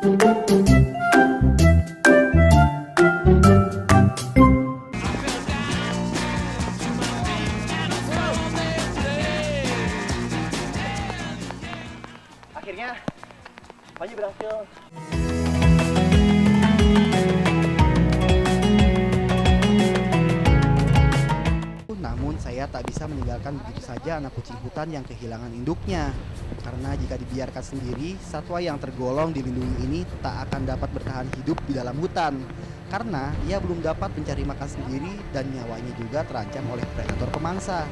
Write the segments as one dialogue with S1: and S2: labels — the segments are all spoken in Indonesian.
S1: Akhirnya, Panji berhasil.
S2: Namun saya tak bisa meninggalkan begitu saja anak kucing hutan yang kehilangan induknya. Karena jika dibiarkan sendiri, satwa yang tergolong dilindungi ini tak akan dapat bertahan hidup di dalam hutan. Karena ia belum dapat mencari makan sendiri dan nyawanya juga terancam oleh predator pemangsa.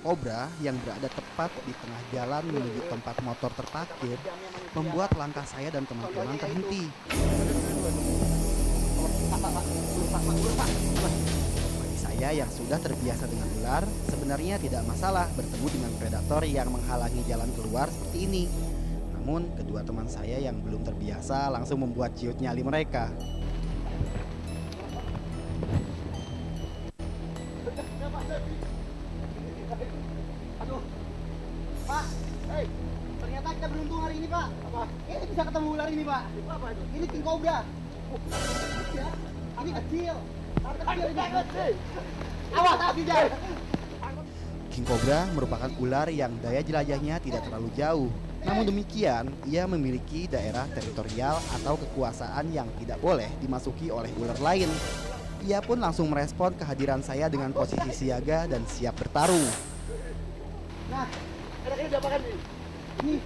S2: Kobra yang berada tepat di tengah jalan menuju tempat motor terparkir membuat langkah saya dan teman-teman terhenti. Bagi saya yang sudah terbiasa dengan ular, sebenarnya tidak masalah bertemu dengan predator yang menghalangi jalan keluar seperti ini. Namun kedua teman saya yang belum terbiasa langsung membuat ciut nyali mereka.
S1: Pak, hei, ternyata kita beruntung hari ini, Pak. Apa? Ini bisa ketemu ular ini, Pak. Apa itu? Ini king cobra. Ya, ini kecil. Kecil. Awas, tidak.
S2: King Cobra merupakan ular yang daya jelajahnya tidak terlalu jauh. Namun demikian, ia memiliki daerah teritorial atau kekuasaan yang tidak boleh dimasuki oleh ular lain. Ia pun langsung merespon kehadiran saya dengan posisi siaga dan siap bertarung.
S1: Nah, enaknya udah makan nih.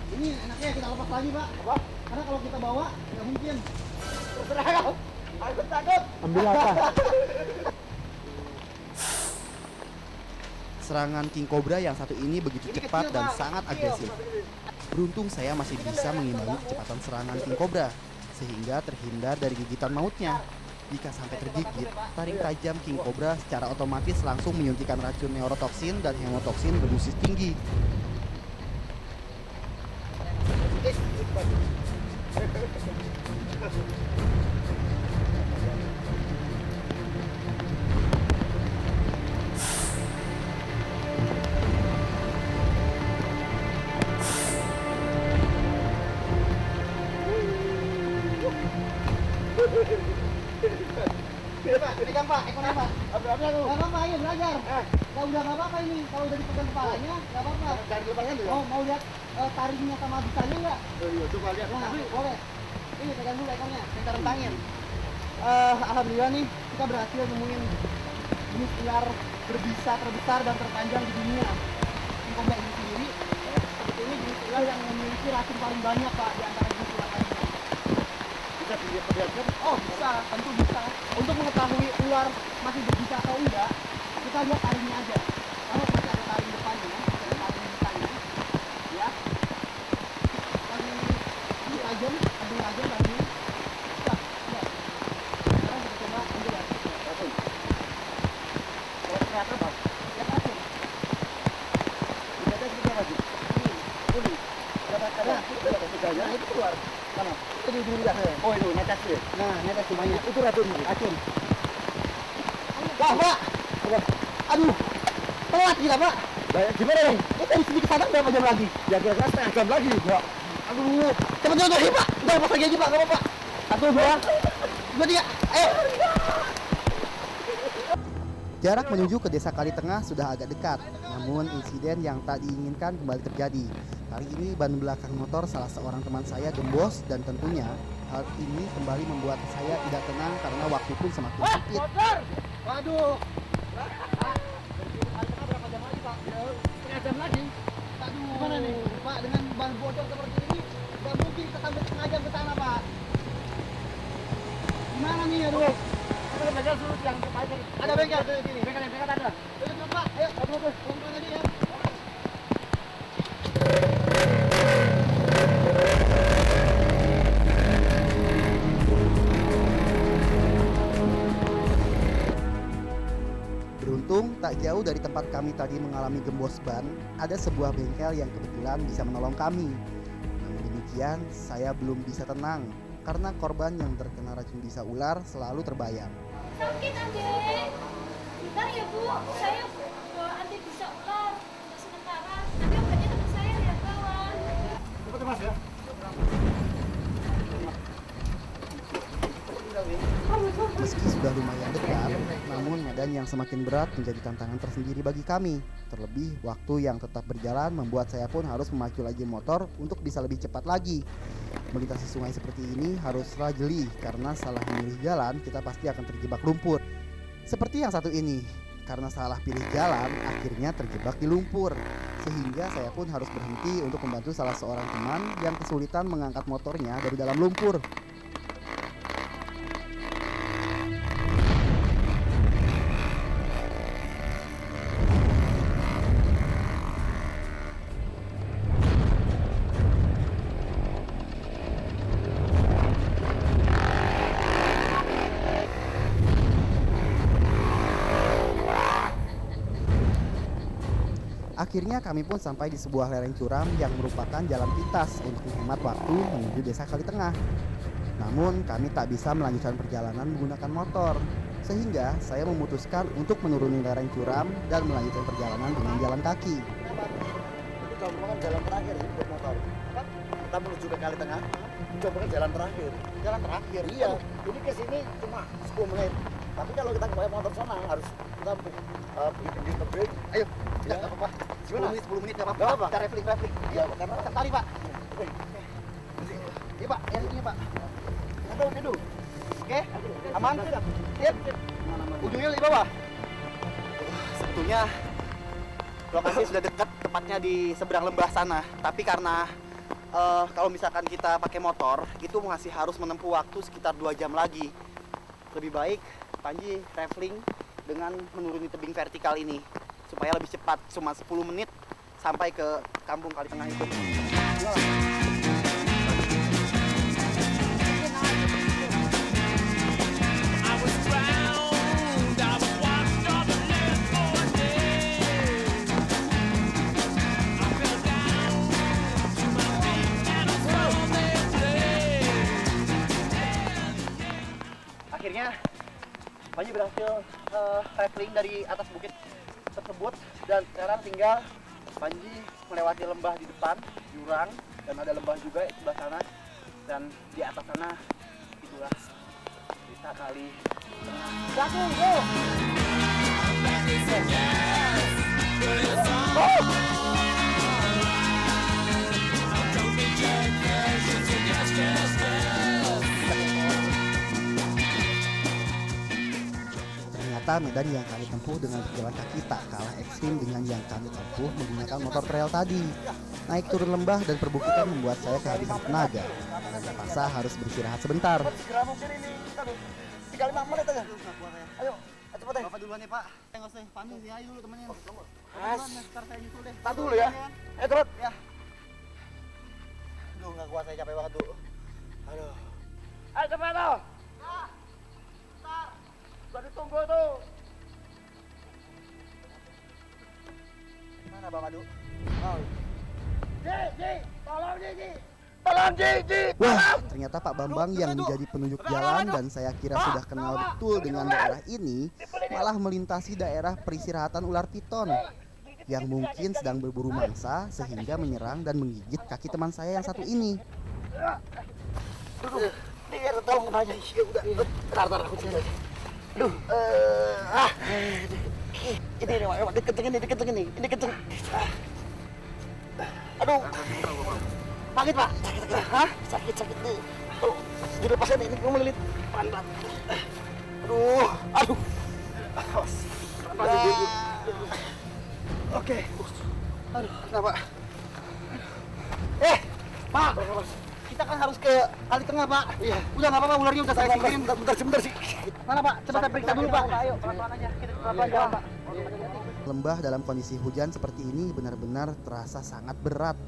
S1: Ini enaknya kita lepas lagi, Pak. Apa? Karena kalau kita bawa, nggak mungkin. Terserah kau. Aku takut.
S3: Ambil apa?
S2: Serangan King Cobra yang satu ini begitu cepat dan sangat agresif. Beruntung saya masih bisa mengimbangi kecepatan serangan King Cobra, sehingga terhindar dari gigitan mautnya. Jika sampai tergigit, taring tajam King Cobra secara otomatis langsung menyuntikkan racun neurotoksin dan hemotoksin berdosis tinggi.
S1: Pak, pegang Pak, ekornya Pak. Nggak apa-apa, ayo belajar. Kalau udah nggak apa-apa ini, kalau udah dipegang kepalanya, nggak apa-apa. Mau lihat taringnya sama bisanya nggak? Iya, coba lihat. Nah, boleh. Ini pegang dulu ekornya, kita rentangin. Alhamdulillah nih, kita berhasil nemuin jenis ular berbisa terbesar dan terpanjang di dunia. King Cobra ini sendiri, sebetulnya jenis ular yang memiliki racun paling banyak Pak di antara jenis ular lainnya. Bisa diperlihatkan? Oh bisa, tentu bisa. Untuk mengetahui ular masih berbisa atau enggak, kita lihat taringnya aja. Kalau masih ada taring depannya, ada taring belakangnya, ya. Lagi tajam, ada tajam tadi. Wah, ada. Sekarang kita coba ambil ya. Racun. Kalau ternyata Pak, ya racun. Tidak ada juga racun. Ini, kuning. Nah, itu keluar. Mana? Itu di ujung lidah. Oh itu netes ya? Nah netes semuanya. Itu racun. Racun. Wah Pak. Aduh. Telat kita Pak. Gimana nih? Di sana berapa jam lagi?
S3: Ya kira-kira setengah jam lagi. Ya.
S1: Aduh, cepet cepet Pak. Udah pas lagi aja Pak, enggak apa-apa. 1, 2, 3, ayo.
S2: Jarak menuju ke Desa Kali Tengah sudah agak dekat, namun insiden yang tak diinginkan kembali terjadi. Kali ini ban belakang motor salah seorang teman saya gembos dan tentunya hal ini kembali membuat saya tidak tenang karena waktu pun semakin sempit.
S1: Waduh. Berapa jam lagi Pak?
S3: Setengah jam lagi.
S1: Aduh. Gimana nih Pak, dengan ban bocor seperti ini nggak mungkin kita sampai setengah jam ke sana Pak. Gimana nih aduh?
S3: Ada bengkel suruh yang terbaik.
S1: Ada bengkel di sini.
S3: Bengkel ada.
S1: Ayo Pak, ayo terus pelan aja ya.
S2: Beruntung, tak jauh dari tempat kami tadi mengalami gembos ban, ada sebuah bengkel yang kebetulan bisa menolong kami. Namun demikian, saya belum bisa tenang karena korban yang terkena racun bisa ular selalu terbayang.
S4: Sakit adek. Bentar ya bu, saya bawa anti bisa ular untuk sementara. Nanti obatnya teman saya ya kawan.
S3: Cepat Mas ya.
S2: Meski sudah lumayan dekat, namun medan yang semakin berat menjadi tantangan tersendiri bagi kami. Terlebih, waktu yang tetap berjalan membuat saya pun harus memacu laju motor untuk bisa lebih cepat lagi. Melintasi sungai seperti ini haruslah jeli, karena salah memilih jalan kita pasti akan terjebak lumpur. Seperti yang satu ini, karena salah pilih jalan akhirnya terjebak di lumpur. Sehingga saya pun harus berhenti untuk membantu salah seorang teman yang kesulitan mengangkat motornya dari dalam lumpur. Akhirnya kami pun sampai di sebuah lereng curam yang merupakan jalan pintas untuk menghemat waktu menuju Desa Kali Tengah. Namun kami tak bisa melanjutkan perjalanan menggunakan motor, sehingga saya memutuskan untuk menuruni lereng curam dan melanjutkan perjalanan dengan jalan kaki.
S3: Itu kalau merupakan jalan terakhir sih buat motor. Kita menuju ke Kali Tengah. Itu merupakan jalan terakhir.
S1: Jalan terakhir.
S3: Iya. Ini ke sini cuma 10 menit. Tapi kalau kita pakai motor sana harus kita bikin tebing.
S1: Ayo,
S3: Ya.
S1: enggak apa-apa. 10 menit enggak
S3: Nggak
S1: apa-apa.
S3: apa.
S1: Kita refling.
S3: Iya, karena
S1: Sekali Pak. Iya Pak, yang ini Pak.
S3: itu.
S1: Oke, aman? Siap. Ujungnya di bawah.
S2: Sebetulnya lokasi sudah dekat, tepatnya di seberang lembah sana. Tapi karena kalau misalkan kita pakai motor, itu masih harus menempuh waktu sekitar 2 jam lagi. Lebih baik Panji traveling dengan menuruni tebing vertikal ini supaya lebih cepat, cuma 10 menit sampai ke kampung Kali Tengah itu. Akhirnya Panji berhasil traveling dari atas bukit tersebut dan sekarang tinggal Panji melewati lembah di depan, jurang, dan ada lembah juga di sebelah sana, dan di atas sana itulah Desa Kali Tengah.
S1: Langsung, go.
S2: Ternyata medan yang kami tempuh dengan berjalan kaki tak kalah ekstrim dengan yang kami tempuh menggunakan motor trail tadi. Naik turun lembah dan perbukitan membuat saya kehabisan tenaga. Terpaksa harus beristirahat sebentar.
S3: Segera mungkin ini. Aduh. 35 menit aja. Ayo, cepet deh.
S1: Bapak duluan ya Pak. Enggak usah panik sih, ayo dulu temennya.
S3: Mas.
S1: Ntar saya nyusul deh.
S3: Tar dulu ya. Ayo cepet.
S1: Ya.
S3: Aduh, nggak kuat saya capek banget tuh. Aduh.
S1: Ayo cepet loh.
S3: Udah ditunggu tuh.
S1: Mana Bang Madu?
S3: Oh.
S1: Ji, tolong Ji.
S3: Tolong Ji.
S2: Wah, ternyata Pak Bambang yang menjadi penunjuk jalan dan saya kira sudah kenal betul dengan daerah ini, malah melintasi daerah peristirahatan ular piton. yang mungkin sedang berburu mangsa sehingga menyerang dan menggigit kaki teman saya yang satu ini.
S3: Tolong aja. Udah. Bentar, aku cari. Aduh. Ini kenceng ini. Ini kenceng. Aduh. Sakit, Pak. Hah? Sakit nih. Tuh, dilepasin ini kamu lilit. Pelan-pelan. Aduh. Oke. Aduh, kenapa? Pak. Kita kan harus ke kali tengah, Pak. Iya. Udah nggak apa-apa, ularnya udah saya singkirin. Bentar sih. Mana, Pak? Coba saya periksa dulu, Pak. Ayo, pelan-pelan aja. Kita pelan-pelan jalan, Pak.
S2: Lembah dalam kondisi hujan seperti ini benar-benar terasa sangat berat.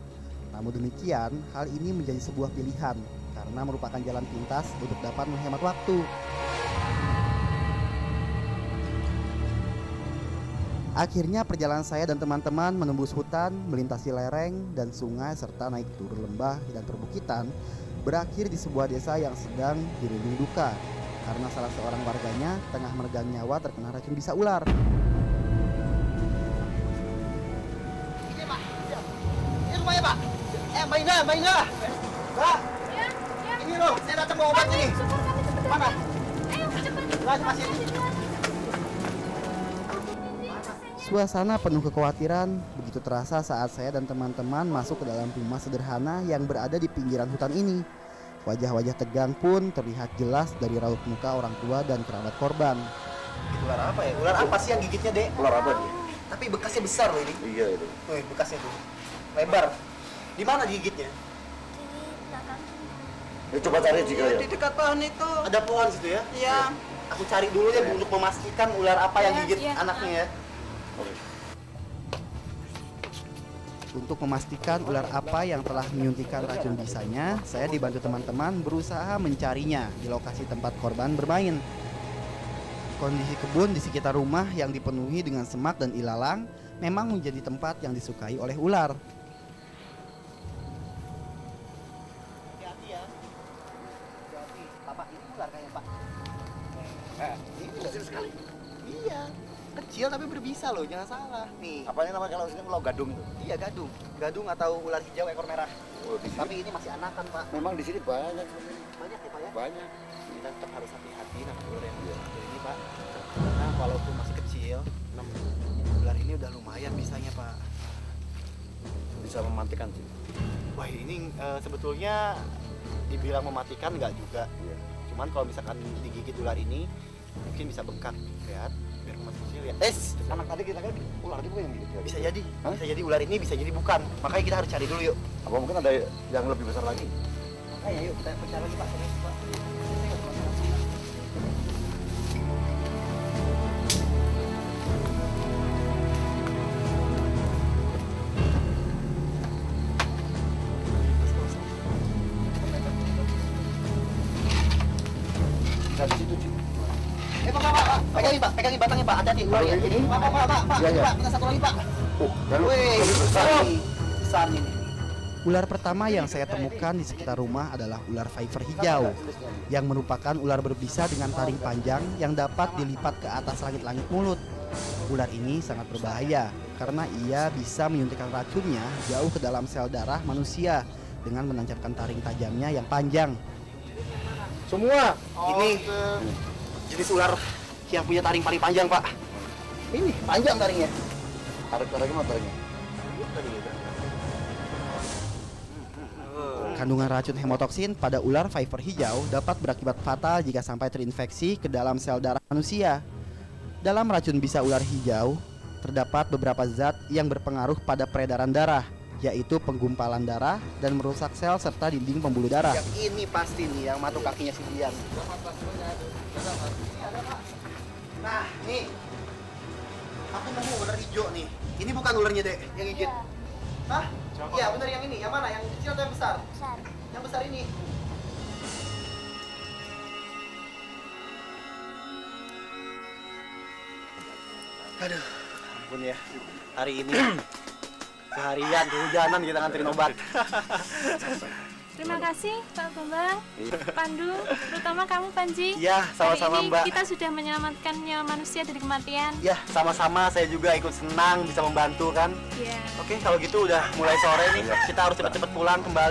S2: Namun demikian, hal ini menjadi sebuah pilihan karena merupakan jalan pintas untuk dapat menghemat waktu. Akhirnya perjalanan saya dan teman-teman menembus hutan, melintasi lereng dan sungai serta naik turun lembah dan perbukitan berakhir di sebuah desa yang sedang dirundung duka karena salah seorang warganya tengah meregang nyawa terkena racun bisa ular.
S3: Ini, Pak. Ini rumahnya, Pak. Mainnya. Pak.
S4: Ya.
S3: Ini loh, saya datang mau obat ini.
S4: Syukur kami cepat.
S3: Mana?
S4: Ayo cepat.
S3: Masih ini.
S2: Suasana penuh kekhawatiran begitu terasa saat saya dan teman-teman masuk ke dalam rumah sederhana yang berada di pinggiran hutan ini. Wajah-wajah tegang pun terlihat jelas dari raut muka orang tua dan kerabat korban.
S3: Ular apa ya? Ular apa sih yang gigitnya, Dek? Ular apa dia? Tapi bekasnya besar loh ini. Iya itu. Wih, bekasnya tuh. Lebar. Di mana digigitnya?
S4: Di belakang.
S3: Ya, coba cari jika ya.
S1: Di dekat pohon itu.
S2: Ada pohon situ ya?
S1: Iya.
S2: Aku cari dulu ya untuk memastikan ular apa yang gigit
S4: Iya.
S2: anaknya ya. Untuk memastikan ular apa yang telah menyuntikkan racun bisanya, saya dibantu teman-teman berusaha mencarinya di lokasi tempat korban bermain. Kondisi kebun di sekitar rumah yang dipenuhi dengan semak dan ilalang memang menjadi tempat yang disukai oleh ular.
S3: Hati-hati ya. Hati-hati. Bapak ini ular kayaknya, Pak. Ini kecil sekali.
S2: Iya, kecil tapi berbisa loh, jangan salah. Nih,
S3: Apa ini namanya kalau sini ular gadung itu?
S2: iya gadung atau ular hijau ekor merah.
S3: Oh, di sini.
S2: Tapi ini masih anakan, Pak.
S3: Memang di sini banyak.
S2: Banyak ya, Pak ya?
S3: Banyak.
S2: Kita tetap harus hati-hati nangkap ular yang satu ini, Pak. Karena walaupun masih kecil, ular ini udah lumayan bisanya, Pak.
S3: Bisa mematikan sih.
S2: Wah, ini sebetulnya dibilang mematikan nggak juga.
S3: Iya.
S2: Cuman kalau misalkan digigit ular ini, mungkin bisa bengkak, lihat. Biar masih kecil ya.
S3: Anak tadi kita kan ular juga yang gitu.
S2: Bisa jadi.
S3: Hah?
S2: Bisa jadi ular ini, bisa jadi bukan. Makanya kita harus cari dulu yuk.
S3: Apa mungkin ada yang lebih besar lagi?
S2: Makanya yuk kita cari lagi, Pak. Serius, Pak.
S3: Bisa di situ, Ci.
S2: Pak. Pegangin batangnya, Pak. Hati-hati ular ya.
S3: Ini?
S2: Pak.
S3: Iya, iya.
S2: Pak, kita satu lagi, Pak.
S3: Dan
S2: Wih,
S3: lebih besar.
S2: besar ini. Ular pertama yang saya temukan di sekitar rumah adalah ular viper hijau yang merupakan ular berbisa dengan taring panjang yang dapat dilipat ke atas langit-langit mulut. Ular ini sangat berbahaya karena ia bisa menyuntikkan racunnya jauh ke dalam sel darah manusia dengan menancapkan taring tajamnya yang panjang.
S3: Semua.
S2: Ini jenis ular yang punya taring paling panjang, Pak. Ini panjang taringnya.
S3: Tarik-tarik mana taringnya?
S2: Kandungan racun hemotoksin pada ular viper hijau dapat berakibat fatal jika sampai terinfeksi ke dalam sel darah manusia. Dalam racun bisa ular hijau, terdapat beberapa zat yang berpengaruh pada peredaran darah, yaitu penggumpalan darah dan merusak sel serta dinding pembuluh darah. Yang ini pasti nih, yang matuk kakinya si Dian. Nah, nih. Aku nemu ular hijau nih. Ini bukan ularnya, Dek, yang gigit.
S4: Iya.
S2: Hah? Iya, benar yang ini. Yang mana? Yang kecil atau yang besar?
S4: Besar.
S2: Yang besar ini. Aduh, ampun ya. Hari ini seharian kehujanan kita nganterin obat.
S4: Terima kasih Pak Bambang, Pandu, terutama kamu Panji.
S3: Iya, sama-sama
S4: Hari ini
S3: Mbak.
S4: kita sudah menyelamatkan nyawa manusia dari kematian.
S3: Ya, sama-sama saya juga ikut senang bisa membantu kan.
S4: Iya.
S3: Oke, kalau gitu udah mulai sore nih. Kita harus cepet-cepet pulang kembali.